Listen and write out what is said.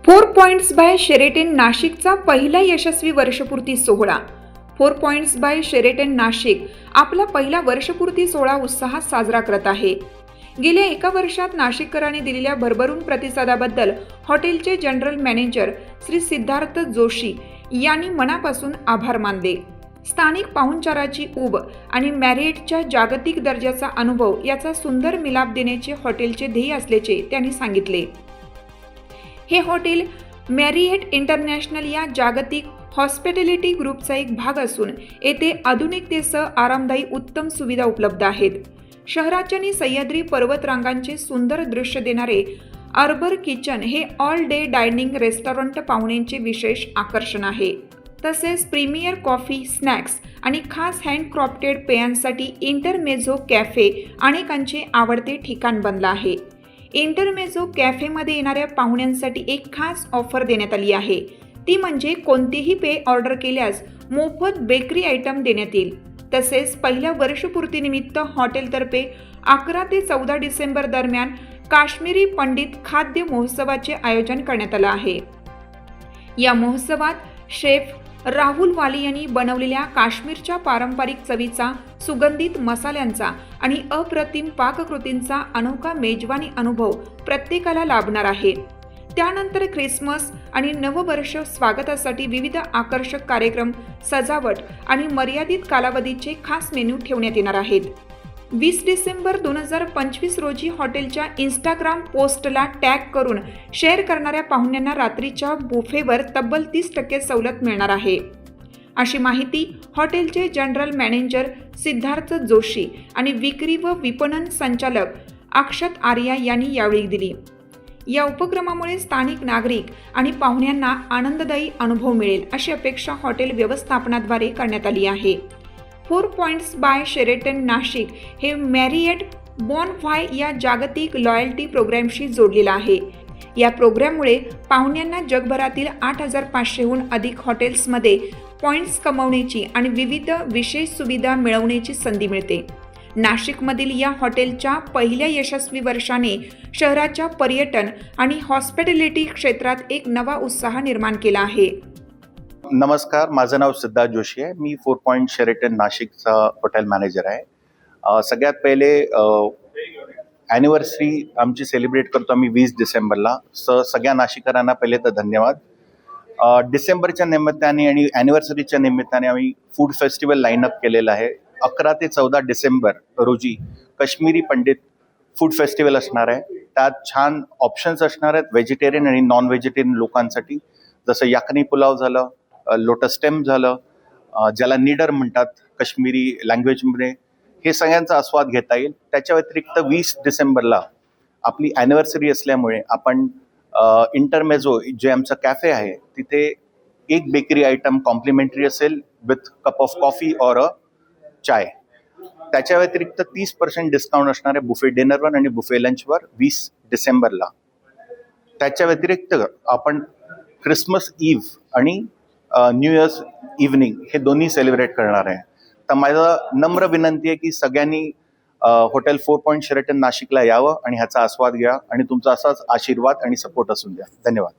Four points by Sheraton नाशिकचा पहिला यशस्वी वर्षपूर्ती सोहळा. Four points by Sheraton Nashik आपला पहिला वर्षपूर्ती सोहळा उत्साहात साजरा करत आहे. गेल्या एका वर्षात नाशिककरांनी दिलेल्या भरभरून प्रतिसादाबद्दल हॉटेलचे जनरल मॅनेजर श्री सिद्धार्थ जोशी यांनी मनापासून आभार मानले. स्थानिक पाहुणचाराची ऊब आणि मॅरिएटच्या जागतिक दर्जाचा अनुभव याचा सुंदर मिलाप देण्याचे हॉटेलचे ध्येय असल्याचे त्यांनी सांगितले. हे हॉटेल मॅरिएट इंटरनॅशनल या जागतिक हॉस्पिटॅलिटी ग्रुपचा एक भाग असून येथे आधुनिकतेसह आरामदायी उत्तम सुविधा उपलब्ध आहेत. शहराच्या आणि सह्याद्री पर्वतरांगांचे सुंदर दृश्य देणारे अर्बर किचन हे ऑल डे डायनिंग रेस्टॉरंट पाहुण्यांचे विशेष आकर्षण आहे. तसेच प्रीमियर कॉफी, स्नॅक्स आणि खास हँडक्राफ्टेड पेयांसाठी इंटरमेझो कॅफे अनेकांचे आवडते ठिकाण बनलं आहे. इंटरमेझो कॅफेमध्ये येणाऱ्या पाहुण्यांसाठी एक खास ऑफर देण्यात आली आहे. ती म्हणजे कोणतेही पेय ऑर्डर केल्यास मोफत बेकरी आयटम देण्यात येईल. तसेच पहिल्या वर्षपूर्तीनिमित्त हॉटेलतर्फे 11 ते 14 डिसेंबर दरम्यान काश्मीरी पंडित खाद्य महोत्सवाचे आयोजन करण्यात आलं आहे. या महोत्सवात शेफ राहुल वाली यांनी बनवलेल्या काश्मीरच्या पारंपरिक चवीचा, सुगंधित मसाल्यांचा आणि अप्रतिम पाककृतींचा अनोखा मेजवानी अनुभव प्रत्येकाला लाभणार आहे. त्यानंतर ख्रिसमस आणि नववर्ष स्वागतासाठी विविध आकर्षक कार्यक्रम, सजावट आणि मर्यादित कालावधीचे खास मेनू ठेवण्यात येणार आहेत. 20 डिसेंबर 2025 रोजी हॉटेलच्या इंस्टाग्राम पोस्टला टॅग करून शेअर करणाऱ्या पाहुण्यांना रात्रीच्या बुफेवर तब्बल 30% सवलत मिळणार आहे. अशी माहिती हॉटेलचे जनरल मॅनेजर सिद्धार्थ जोशी आणि विक्री व विपणन संचालक अक्षत आर्या यांनी यावेळी दिली. या उपक्रमामुळे स्थानिक नागरिक आणि पाहुण्यांना आनंददायी अनुभव मिळेल अशी अपेक्षा हॉटेल व्यवस्थापनाद्वारे करण्यात आली आहे. Four points by Sheraton Nashik हे मॅरिएट बॉनफाय या जागतिक लॉयल्टी प्रोग्रॅमशी जोडलेलं आहे. या प्रोग्रॅममुळे पाहुण्यांना जगभरातील 8,500हून अधिक हॉटेल्समध्ये पॉइंट्स कमावण्याची आणि विविध विशेष सुविधा मिळवण्याची संधी मिळते. नाशिकमधील या हॉटेलच्या पहिल्या यशस्वी वर्षाने शहराच्या पर्यटन आणि हॉस्पिटॅलिटी क्षेत्रात एक नवा उत्साह निर्माण केला आहे. नमस्कार, माझं नाव सिद्धार्थ जोशी आहे. मी 4 पॉइंट शेरेटन नाशिकचा हॉटेल मॅनेजर आहे. सगळ्यात पहिले ॲनिव्हर्सरी आमची सेलिब्रेट करतो आम्ही 20 डिसेंबरला. सगळ्या नाशिकरांना पहिले तर धन्यवाद. डिसेंबरच्या निमित्ताने आणि ॲनिव्हर्सरीच्या निमित्ताने आम्ही फूड फेस्टिवल लाईनअप केलेलं आहे. 11 ते 14 डिसेंबर रोजी काश्मीरी पंडित फूड फेस्टिवल असणार आहे. त्यात छान ऑप्शन्स असणार आहेत व्हेजिटेरियन आणि नॉन व्हेजिटेरियन लोकांसाठी. जसं याकनी पुलाव झालं, लोटस स्टेम झालं, ज्याला निडर म्हणतात काश्मीरी लँग्वेजमध्ये, हे सगळ्यांचा आस्वाद घेता येईल. त्याच्या व्यतिरिक्त 20 डिसेंबरला आपली ॲनिव्हर्सरी असल्यामुळे आपण इंटरमेझो जे आमचं कॅफे आहे तिथे एक बेकरी आयटम कॉम्प्लिमेंटरी असेल विथ कप ऑफ कॉफी और अ चाय. त्याच्या व्यतिरिक्त 30% डिस्काउंट असणार आहे बुफे डिनरवर आणि बुफे लंचवर 20 डिसेंबरला. त्याच्या व्यतिरिक्त आपण क्रिसमस इव्ह आणि न्यू इयर्स इव्हनिंग हे दोन्ही सेलिब्रेट करणार आहे. तर माझं नम्र विनंती आहे की सगळ्यांनी हॉटेल 4 पॉइंट शेरेटन नाशिकला यावं आणि ह्याचा आस्वाद घ्या आणि तुमचा असाच आशीर्वाद आणि सपोर्ट असून द्या. धन्यवाद.